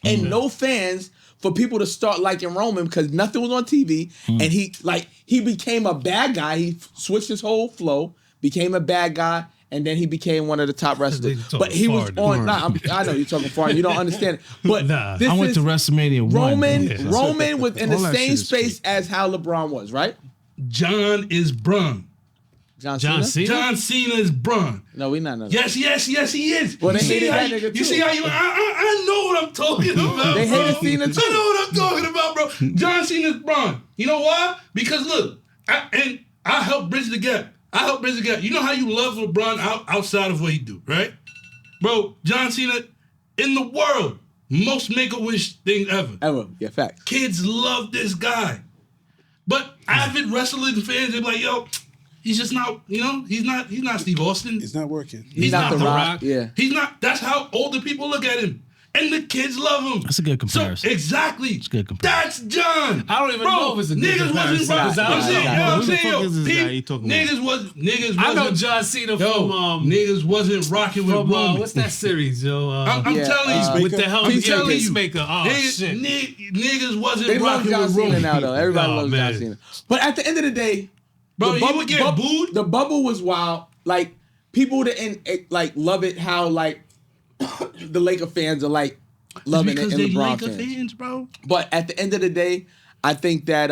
and no fans for people to start liking Roman because nothing was on TV. And he became a bad guy. He switched his whole flow, became a bad guy, and then he became one of the top wrestlers. They talking But he was foreign. on. I know you're talking foreign. You don't understand it. But Nah, this I went is to WrestleMania 1. Roman. Yeah. Roman was in the All that same shit is space as how LeBron was, right? John is Braun. John John Cena. Cena. John Cena is Braun. No, we not. No. Yes, he is. Well, they You see hated how that you- nigga You too. see how you? I know what I'm talking about. They hated bro. Cena too. I know what I'm talking about, bro. John Cena's Braun. You know why? Because look, I help bridge the gap. You know how you love LeBron outside of what he do, right? Bro, John Cena in the world, most Make-A-Wish thing ever. Ever. Yeah, fact. Kids love this guy. But avid wrestling fans, they're like, yo, he's just not, he's not Steve Austin. It's not working. He's not the The Rock. Rock. Yeah. He's not. That's how older people look at him. And the kids love him. That's a good comparison. So, exactly. It's a good comparison. That's John. I don't even Bro, know if it's a good niggas wasn't comparison. rock. I'm saying, you know what I'm Who the saying? fuck is this Yo, guy you talking about? niggas I know wasn't- John Cena Yo, from niggas wasn't rocking with from Roman. what's that series, yo? I'm Yeah, telling you. with the hell? I'm Yeah, telling you. Peacemaker. Oh Niggas, shit. niggas wasn't They love rocking John with Cena Roman. now, though. Everybody Oh, loves man. John Cena. But at the end of the day, Bro, the you would get booed. The bubble was wild. Like people didn't like love it. How like the Laker fans are like loving it, because and they LeBron Laker fans. fans, bro. But at the end of the day, I think that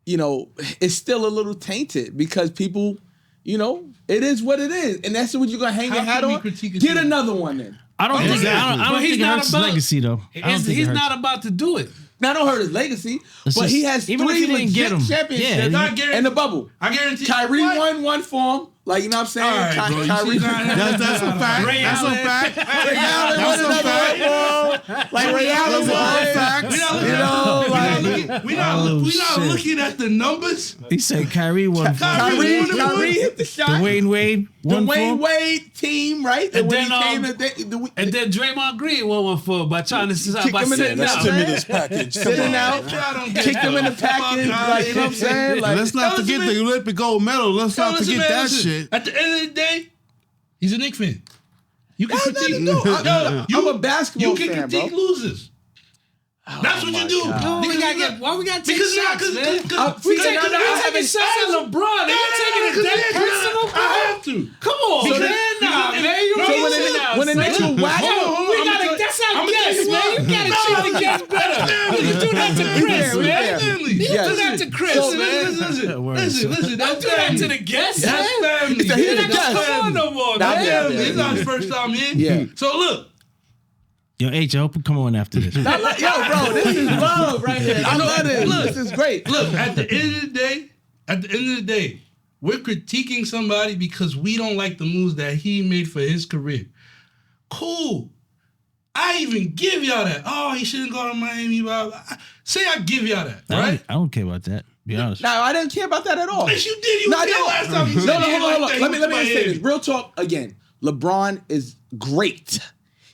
it's still a little tainted because people, it is what it is, and that's what you're gonna hang your How hat can we on. critique a Get team? another one then. I don't think he's it not hurts his about- legacy though. I don't think it He's hurts. not about to do it. Now, don't hurt his legacy, It's but just- he has even if 3 he didn't get legit 'em, championships yeah, I guarantee- in the bubble. I guarantee. Kyrie What? won one for him. Like, you know what I'm saying? All right, bro. You Kyrie. see, nah, That's a fact. Ray That's a Allen. fact. Ray Allen That's won a another fact. one, bro. Like Ray Allen That's all won. facts. We not looking, You know, like we not Oh, shit. looking at the numbers. He said Kyrie won. Kyrie hit the shot. Dwayne Wade The won. Wayne for? Wade team, right? And when then, he came And then Draymond Green won one for by trying to Kick by him in the sitting nuts, out. man. Stimulus package. Come sitting on. out, I don't get kicked him in the fuck package, out like, of you know what I'm here. saying? Like, Let's not Listen, forget man. the Olympic gold medal. Let's not Listen, forget man, that listen. shit. At the end of the day, he's a Knicks fan. You can That's critique. nothing to do. I'm a basketball You can fan, bro. critique losers. That's what you do. No, Because why we gotta take because shots, man? See, We no, taking no, I taking shots at LeBron. And you taking it that personal, I bro? have to. Come on, Because- man. Nah, because- man. You No, So can't when sit the- down, when the son. Knicks were whack- Hold on, I'm that's gonna our tell guess, you man. what. You gotta treat the guest better. You do that to Chris, we man. fair. Family. You Yes. do that to Chris, So, man. Listen. Don't do that to the guest, That's man. family. So he's a That's guest. Come on, no more, Nah, man. yeah. It's not his first time in. Yeah. So look, Yo, H, I hope you come on after this. Yo, bro, this is love right here. I love it. Look. This is great. look. At the end of the day, we're critiquing somebody because we don't like the moves that he made for his career. Cool. I even give y'all that. Oh, he shouldn't go to Miami. Blah, blah. Say I give y'all that, right? I don't care about that. Be honest. No, I didn't care about that at all. Yes, you did. You No, I did don't. last time. You No, said hold you on. like that. Let He me went to say Miami. this. Real talk again. LeBron is great.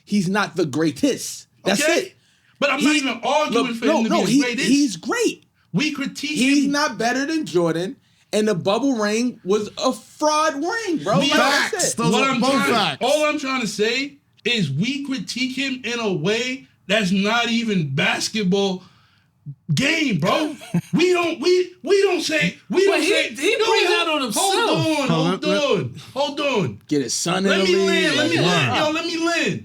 He's not the greatest. That's Okay? it. But I'm not even arguing for him to be the greatest. He's great. We critique He's him. not better than Jordan. And the bubble ring was a fraud ring, bro. We- Like I Facts. said. Those What are I'm both trying, facts. all I'm trying to say is we critique him in a way that's not even basketball game, bro. we don't say But he brings that on himself. Hold on. Get his son in Let the me league. land. Let me land.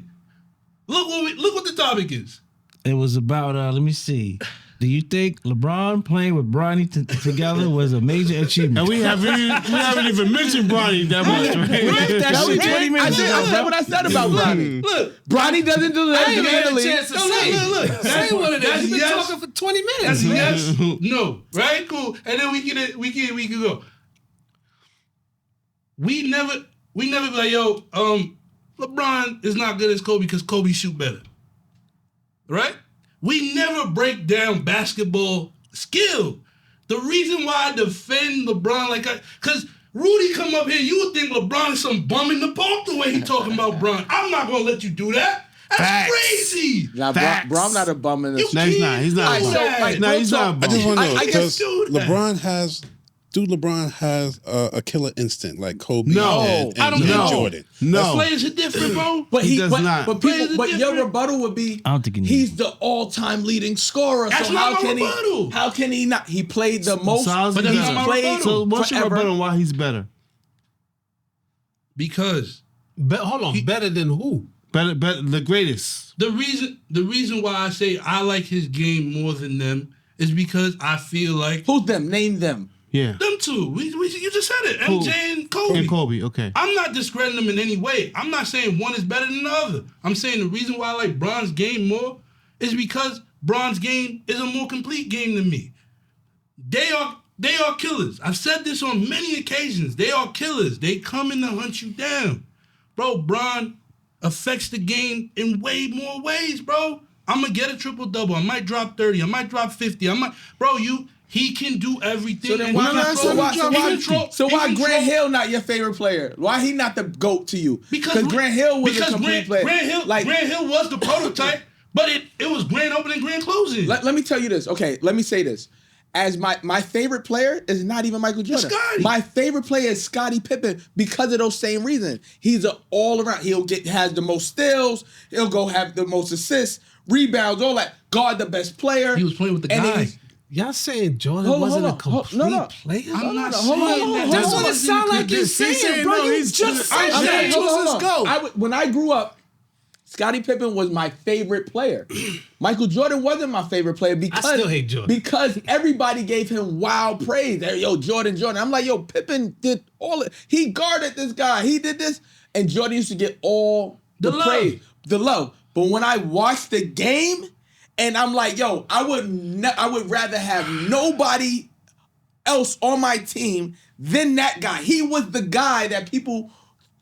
Look what the topic is. It was about, let me see. Do you think LeBron playing with Bronny together was a major achievement? And we haven't even mentioned Bronny that much. Right? That was 20 minutes ago. I said what I said about Bronny. Look. Bronny doesn't do that I ain't in had the a league. chance to say. Look. Say what it is. You've been Yes. talking for 20 That's minutes, man. yes, no, right? Cool. And then we can go. We never be like, yo, LeBron is not good as Kobe because Kobe shoot better. Right? We never break down basketball skill. The reason why I defend LeBron because Rudy come up here, you would think LeBron is some bum in the park the way he talking about Bron. I'm not gonna let you do that. That's Facts. crazy. Nah, Facts. bro, I'm not a bum in this. No, he's not. He's not. Alright, a so, bum. like, No, real he's talk, not a I bum. just want to I know guess because do that. LeBron has a killer instinct like Kobe No. and I don't and know. Jordan. No. Players are different, bro. But He does not. But Players people, are but your different. rebuttal would be, I don't think he needs he's the all-time leading scorer. That's so not how my can rebuttal. he? How can he not? He played the most. So how's But he that's better? not my played rebuttal. So what's your forever. rebuttal on why he's better? Because Hold on. Better than who? Better, the greatest. the reason why I say I like his game more than them is because I feel like Who's them? Name them. Yeah. them two. You just said it. Who? MJ and Kobe. And Kobe, okay. I'm not discrediting them in any way. I'm not saying one is better than the other. I'm saying the reason why I like Bron's game more is because Bron's game is a more complete game than me. They are killers. I've said this on many occasions. They are killers. They come in to hunt you down. Bro, Bron affects the game in way more ways, bro. I'm going to get a triple-double. I might drop 30. I might drop 50. He can do everything. So then and why? he control- So he why control- Grant Hill not your favorite player? Why he not the GOAT to you? Because Grant Hill was a complete player. Grant Hill was the prototype, but it was Grant opening, Grant closing. Let me tell you this. Okay, let me say this. As my favorite player is not even Michael Jordan. Scottie. My favorite player is Scottie Pippen because of those same reasons. He's an all around. Has the most steals. He'll go have the most assists, rebounds, all that. Guard the best player. He was playing with the And guys. Y'all saying Jordan Hold on, wasn't hold a on. complete No. player? I'm not hold on, saying hold on, that. hold That's on. what it sounds like you're saying, bro. You just said I'm saying, that. hold on, Let's hold on. go. When I grew up, Scottie Pippen was my favorite player. Michael Jordan wasn't my favorite player because still hate Jordan. Because everybody gave him wild praise. Yo, Jordan. I'm like, yo, Pippen did all it. He guarded this guy. He did this, and Jordan used to get all the The love. praise. the love. But when I watch the game, and I'm like, yo, I would rather have nobody else on my team than that guy. He was the guy that people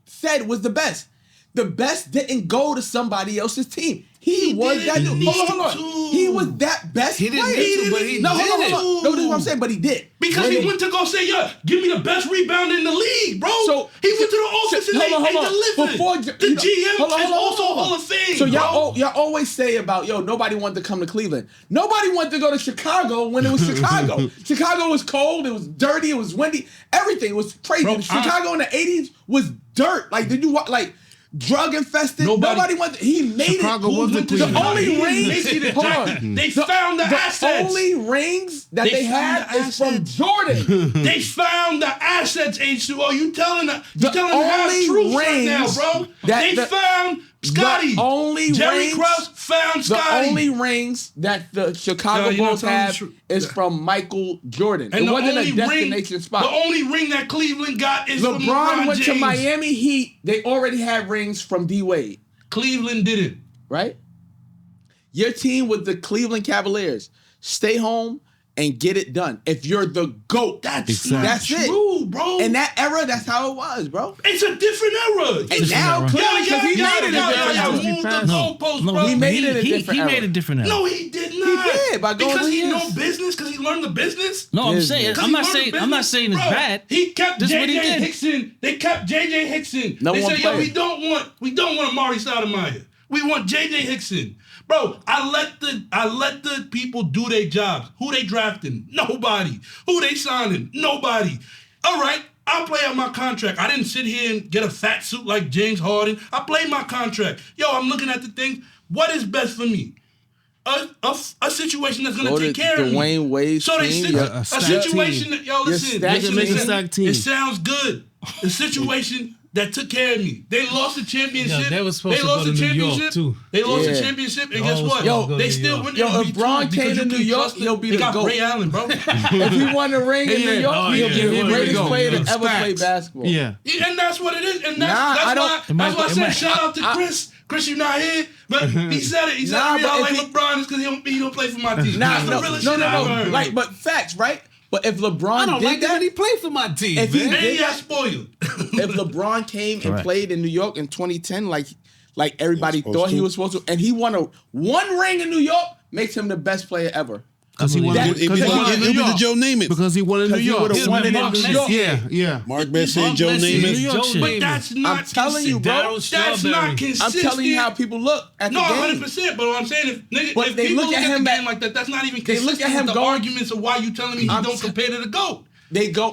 said was the best. The best didn't go to somebody else's team. He was that dude. Hold on. He was that best player. Hold on. No, this is what I'm saying, but he did. Because he went to go say, yo, give me the best rebounder in the league, bro. So he went to the office and they delivered. The GM is also Hall of Fame, So bro. y'all always say about, yo, nobody wanted to come to Cleveland. Nobody wanted to go to Chicago when it was Chicago. Chicago was cold, it was dirty, it was windy. Everything was crazy. Bro, Chicago in the 80s was dirt. Like, did you watch, like, drug infested? Nobody wanted. He made Chicago it. was the The Cleveland. only rings. Hold on. They found the assets. The only rings that they found had the is from assets. Jordan. They found the assets, H2O. You telling the only half truth right now, rings bro. that They the- found Scotty. The only Jerry rings, Krause found the Scotty. only rings that the Chicago Yo, you're not Bulls telling the have truth. is from Michael Jordan. And It the wasn't a only destination ring, spot. The only ring that Cleveland got is from LeBron went to James. Miami Heat. They already had rings from D Wade, Cleveland didn't. right? Your team with the Cleveland Cavaliers. Stay home and get it done. If you're the GOAT, that's That's true, bro. In that era, that's how it was, bro. It's a different era. And now, era. clearly, because he made it a different era. moved the goalpost, No, bro. he made it a he different era. made a different era. No, he did not. He did, by going because to he his- know business, because he learned the business. No, I'm Business. saying, 'Cause I'm he not learned saying, the I'm not business. saying it's Bro, bad. He kept This is what he JJ did. Hickson. They kept JJ Hickson. No They one said, yo, player. we don't want Amari Stoudemire. We want JJ Hickson. Bro, I let the people do their jobs. Who they drafting? Nobody. Who they signing? Nobody. All right, I'll play out my contract. I didn't sit here and get a fat suit like James Harden. I played my contract. Yo, I'm looking at the things. What is best for me? A situation that's gonna Go take to care of me. Dwayne Wade's So they team, sit, your- a stacked situation team. that y'all listen. stacked listen, team. listen. Stacked team. It sounds good. The situation that took care of me. They lost the championship. Yeah, they was supposed to lost go the to New York, championship. too. They lost Yeah. the championship, and They guess all was what? supposed to go to They New still York. went Yo, in if V2 Bron because came you to New can York, trust it. he'll be They the got GOAT. Ray Allen, bro. If he won the ring in New York, Oh, he'll yeah, be here the we greatest go. player to Yeah. ever play Facts. basketball. Yeah. Yeah, and that's what it is. And Nah, I that's don't- why I said might- shout out to Chris. Chris, you're not here, but he said it. He said, Nah, I but like if he- LeBron is because he don't play for my team. Nah, That's the no, realest no, shit no, I've no. heard. Like, but facts, right? But if I LeBron don't did like that that, when he played for my team, If he man. Maybe did I that- spoiled. if LeBron came and Correct. played in New York in 2010, like everybody He was thought supposed he to. was supposed to, and he won one ring in New York, makes him the best player ever. Because he won That- in It Because was he won in it was New the Joe Namath. Because he won in New Because he York. would've won it in Mark New Messi. York. Yeah. Mark Bessie, Joe Messi, Namath. New York shit. But that's not I'm telling you, bro. Daryl That's Strawberry. not I'm consistent. telling you how people look at No, the game. 100%. But what I'm saying is, nigga, But if they people look look at at him the back- game like that, that's not even they look consistent at him with the going- arguments of why you telling me he I'm don't t- compare to the GOAT.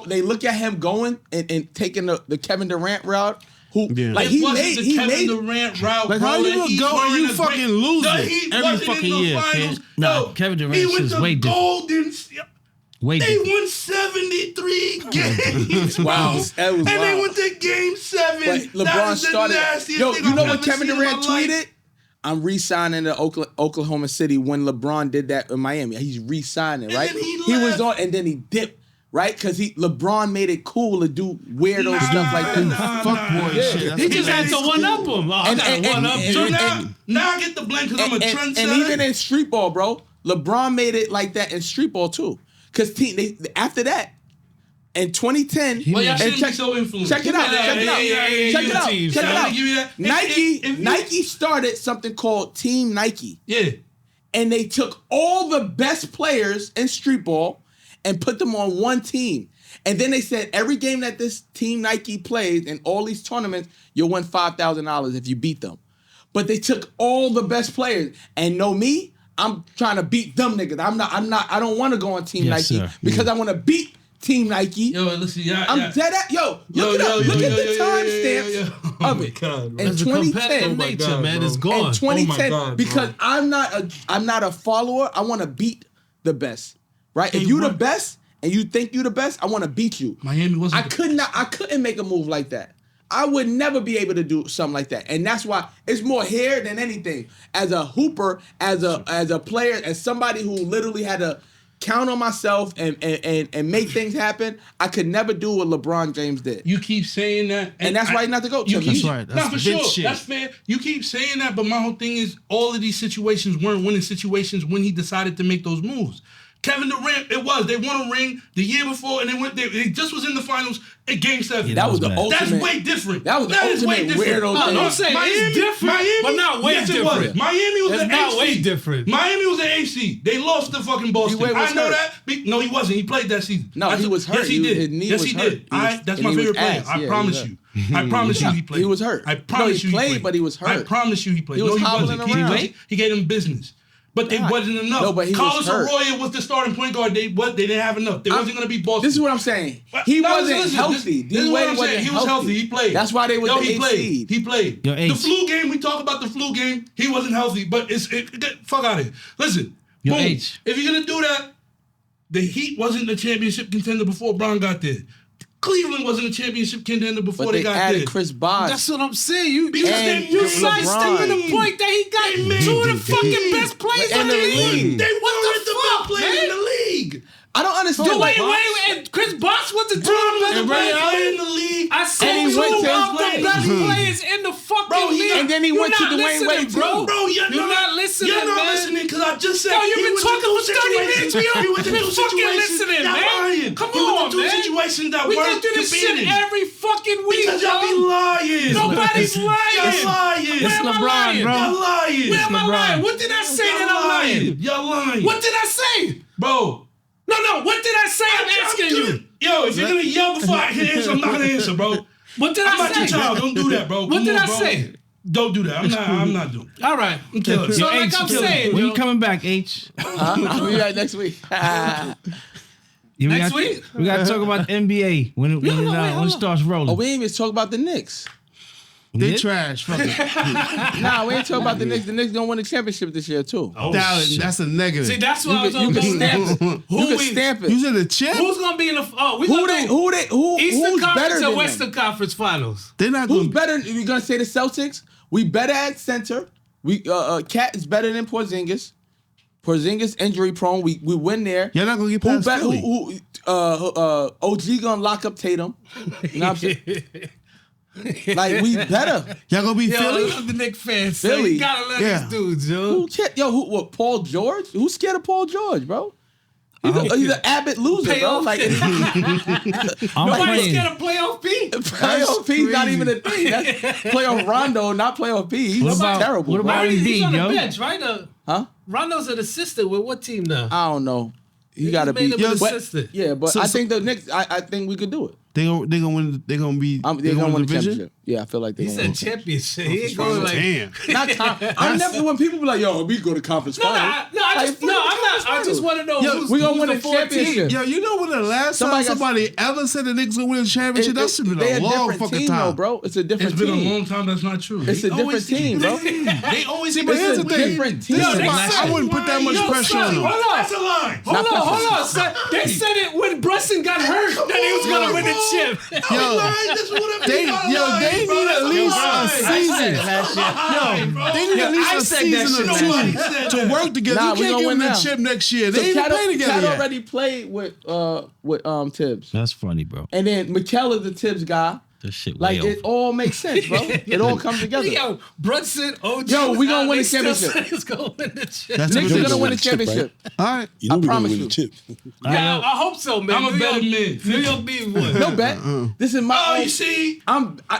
They look at him going and taking the Kevin Durant route. Who Yeah. like It he wasn't made the he Kevin made Durant route, Like, bro. how you The a Heat GOAT? weren't You a fucking great- lose The it Heat every wasn't fucking in the year, finals. kid. Nah, No, Kevin Durant's he went is to way different. Golden. Way They different. won 73 games. Wow, bro. that was and they wild. went to Game 7. But That LeBron is the started. nastiest Yo, thing you know I've what ever Kevin seen in my Durant life. tweeted? I'm re-signing to Oklahoma City when LeBron did that in Miami. He's re-signing, And right? then he was left. on, and then he dipped, right? Because LeBron made it cool to do weirdo stuff like this. Fuck boy Yeah. shit. That's He what just it had is. to one up him. Oh, I And- got and- to one up and- So you. now I get the blame because I'm a trendsetter. And even in street ball, bro, LeBron made it like that in street ball too. Because after that, in 2010, Well, y'all and shouldn't be so influenced. check it out, check it out, check it out, teams, check it son. out. Give me that. If Nike started something called Team Nike. Yeah. And they took all the best players in street ball and put them on one team. And then they said every game that this Team Nike plays in all these tournaments, you'll win $5,000 if you beat them. But they took all the best players. And know me, I'm trying to beat them niggas. I don't want to go on Team Yes, Nike sir. because I want to beat Team Nike. Yo, listen, y'all. I'm dead at look it up. Look at the timestamps of it. In It's a 2010, competitive nature, man. It's gone. in 2010 God, bro. because I'm not a follower. I want to beat the best, right? If you the best and you think you the best, I want to beat you. Miami wasn't. I couldn't make a move like that. I would never be able to do something like that, and that's why it's more hair than anything. As a hooper, as a player, as somebody who literally had to count on myself and make things happen, I could never do what LeBron James did. You keep saying that, And that's why he's not the GOAT. You That's keep, right. Nah, That's for big sure. shit. That's fair. You keep saying that, but my whole thing is all of these situations weren't winning situations when he decided to make those moves. Kevin Durant, it was. They won a ring the year before, and they just was in the finals at Game 7. Yeah, That was the bad. ultimate. That's way different. That was the is way ultimate different. weirdo No, thing. don't say it's different, but not way yes, different. It was. Miami was That's the not AC. way different. Miami was the AC. They lost to fucking Boston. D-Wade was I know hurt. that. No, he wasn't. He played that season. No, he was hurt. Yes, he did. His knee yes, was he hurt. did. He was- That's and my he was favorite player. ass. Yeah, I he promise was you. I promise you he played. He was hurt. I promise he you played, he played. but he was hurt. I promise you he played. He was no, he hobbling wasn't. around. He gave him business. But it wasn't enough. No, but he was Carlos hurt. Arroyo was the starting point guard. They didn't have enough. They wasn't going to be Boston. This is what I'm saying. He No, wasn't listen, healthy. This is what I'm saying. He was healthy. He played. That's why they was the he 8th played. seed. He played. Yo, The H. flu game. We talk about the flu game. He wasn't healthy, but fuck out of here. Listen, Yo, boom. H. If you're gonna do that, the Heat wasn't a championship contender before Bron got there. Cleveland wasn't a championship contender before But they they got added there. Chris Bosh. That's what I'm saying. You And you LeBron. sidestepping the point that he got two of the fucking best players In in the the league. league. They What weren't the the fuck, best player man? in the league. I don't understand. Wait, like, and Chris Bosh was the two Bron was best the players. best player in the league. I said And he two went to of his the place. best players in the fucking Bro, league. and then he You're went to not Dwayne listening, Wade, bro. too. Bro, You're not listening, You're not man. listening because I just said Yo, you've he been went to talking two for 30 minutes. situations. We He don't went to been two fucking situations. listening, Y'all man. lying. Come He went on, to two man. situations that We go weren't through this shit competing. every fucking week, Because y'all be bro. lying. Nobody's Y'all lying. lying. Where am I lying? bro. Y'all lying. Where am I lying? What did I say that I'm lying? Y'all lying. What did I say? Bro. No, what did I say? I'm asking you. Yo, if you're going to yell before I can answer, I'm not going to answer, bro. What did I'm I not your say? child. Don't do that, bro. What Come did on, I bro. say? Don't do that. I'm not doing it. All right. Kill it. So Yo, like H, I'm kill it. saying, when yo, you coming back, H? I'll be back next week. Yeah, we Next got- week? We got to talk about the NBA when it hold on. starts rolling. Oh, we ain't even talk about the Knicks. They did? trash. Fuck it. Nah, we ain't talking about the Knicks. The Knicks gonna win the championship this year too. Oh, That's a negative. see, that's what I was You on can about. stamp it. Who You can we- stamp it. You said the chip? Who's gonna be in the? Oh, we Who gonna they? do Eastern Who's better Conference than or them? Western Conference Finals? They're not Who's going to better? You gonna say the Celtics? We better at center. We Cat is better than Porzingis. Porzingis injury prone. We win there. You're not going to get Who past better? Philly. OG gonna lock up Tatum. You know what I'm saying? Like we better. Y'all going to be Yo, Philly? look at the Knicks fans. So Philly. you gotta let Yeah. these dudes, yo. Who? Yo, who? What? Paul George? Who's scared of Paul George, bro? He's an Abbott loser, bro. Playoff. Like I'm Nobody's playing. scared of playoff P. playoff P not crazy. even a thing. That's playoff Rondo, not playoff P. He's What about- terrible. what bro. about- He's on the yo. bench, right? Huh? Rondo's an assistant with what team now? I don't know. He They got to just made be. him an but- assistant. Yeah, but So- I think the Knicks. I think we could do it. They gonna win. They gonna be. They're gonna win the division? championship. Yeah, I feel like they're He gonna said win. championship. He ain't going like. Damn. Not I never when people be like, "Yo, we go to conference No, finals." I'm not. I just want to know Yo, who's, we gonna who's win the the 14. championship. Yo, you know when the last Somebody time got- somebody ever said the Knicks gonna win a championship? That should have They been a a long different fucking team, time, though, bro. It's a It's different been a team. long time. That's not true. It's a different team, bro. They always But here's the It's a thing. different team. This is they why said- I wouldn't put that much Yo, pressure son, on them. hold on. That's a lie. Hold on. Son. They said it when Brunson got hurt that he was going to win the chip. They need at least a season. They need at least I a said that season or shit. Nobody two said to that. work together. Nah, You we can't gonna give win them the now. chip next year. So They ain't play together Cat yet. already played with Tibbs, That's funny, bro. and then Mikel is the Tibbs guy. This shit Like way it all makes sense, bro. It all comes together. Yo, Brunson, OG. Yo, we gonna was win out. the They still championship. said He's going to win the chip. That's Knicks are what gonna it win the is. championship. All right. You know I we're gonna promise win you. the chip. Yeah, I hope so, man. I'm a New better York- man. New York needs one. No bet. This is my Oh, own. you see?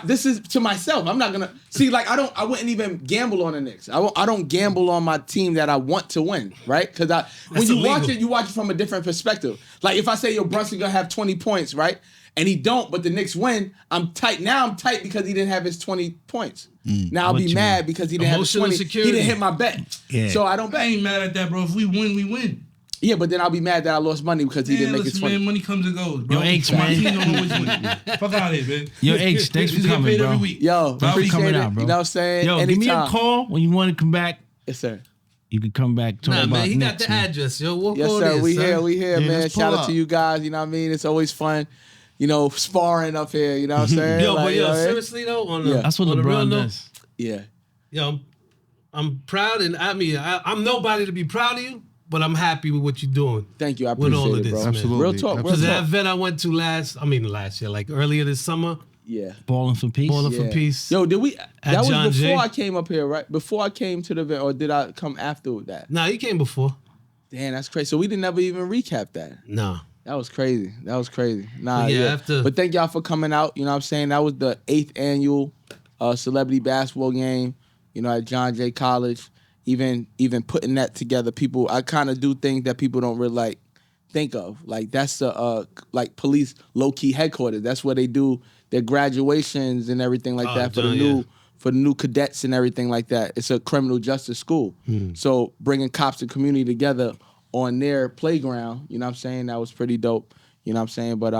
This is to myself. I'm not gonna see. Like I wouldn't even gamble on the Knicks. I don't gamble on my team that I want to win, right? Because when you watch illegal. it, you watch it from a different perspective. Like if I say, "Yo, Brunson gonna have 20 points," right? And he don't, but the Knicks win. I'm tight. Now I'm tight because he didn't have his 20 points. Now I'll What be you mad because he didn't have his Emotional 20. security. He didn't hit my bet. Yeah. So I don't I bet. ain't mad at that, bro. If we win, we win. Yeah, but then I'll be mad that I lost money because he didn't make his listen, 20. man, money comes and goes, bro. Yo, H, My man. team don't always win. Fuck out of here, man. Yo, H, thanks for Niggas get coming, paid bro. every week. Yo, Thanks for appreciate coming it. out, bro. You know what I'm saying? Yo, Anytime. give me a call when you want to come back. Yes, sir. You can come back talk Nah, about man, he got Knicks, the man. address, yo. We'll Yes, go sir. there, We son. here, Yeah, man. let's Shout pull out to up. you guys. You know what I mean? It's always fun, sparring up here. You know what I'm saying? Yo, Like, but you know yo, what I mean? seriously though, on the, Yeah. That's what on the real LeBron note, does. Yeah. yo, I'm proud, and I mean, I'm nobody to be proud of you, but I'm happy with what you're doing. Thank you. I With appreciate all of it, this, bro. man. Absolutely. Real talk. Real Because that talk. event I went to last year, like earlier this summer, Yeah. Balling for peace. Balling Yeah. for Peace. Yo, did we? That was John before Jay. I came up here, right? Before I came to the event, or did I come after that? Nah, you came before. Damn, that's crazy. So we didn't ever even recap that. Nah. That was crazy. That was crazy. Nah, But yeah, yeah. after- But thank y'all for coming out. You know what I'm saying? That was the 8th annual celebrity basketball game, you know, at John Jay College. Even putting that together, people, I kind of do things that people don't really like think of. Like that's the like police low-key headquarters. That's where they do their graduations and everything like that for the yeah. new cadets and everything like that. It's a criminal justice school. So bringing cops and community together on their playground, you know what I'm saying? That was pretty dope. You know what I'm saying? But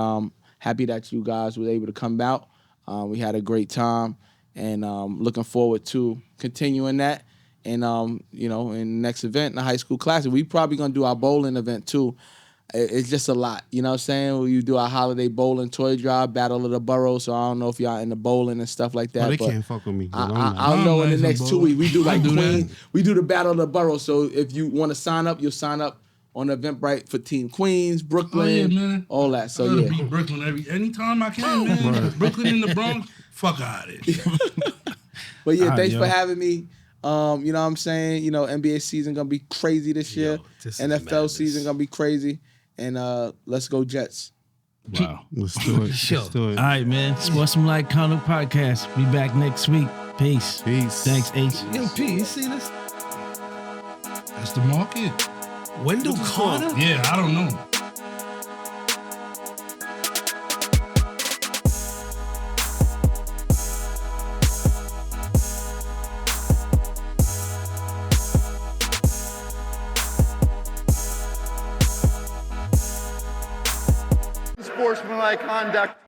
happy that you guys were able to come out. We had a great time and looking forward to continuing that. And you know, in the next event, in the high school classic, we probably gonna do our bowling event too. It's just a lot, you know what I'm saying? You do our holiday bowling toy drive, Battle of the Boroughs. So I don't know if y'all into bowling and stuff like that. Oh, they but can't fuck with me. I'll know in the nice next and 2 weeks. We do like do that. Queen. We do the Battle of the Boroughs. So if you want to sign up, you'll sign up on Eventbrite for Team Queens, Brooklyn, Oh, yeah, man. all that. So I gotta yeah. beat Brooklyn anytime I can, man. Brooklyn in the Bronx, fuck out of it. But yeah, All right, thanks yo. for having me. You know what I'm saying? You know, NBA season gonna be crazy this year. this is NFL madness. season gonna be crazy. And let's go Jets. Wow. Let's do it. Sure. Let's do it. All right, man. Sports Some Like Conduct Podcast. Be back next week. Peace. Peace. Thanks, H. Yo, P, you see this? That's the market. Wendell Carter? Yeah, I don't know. Sportsmanlike conduct.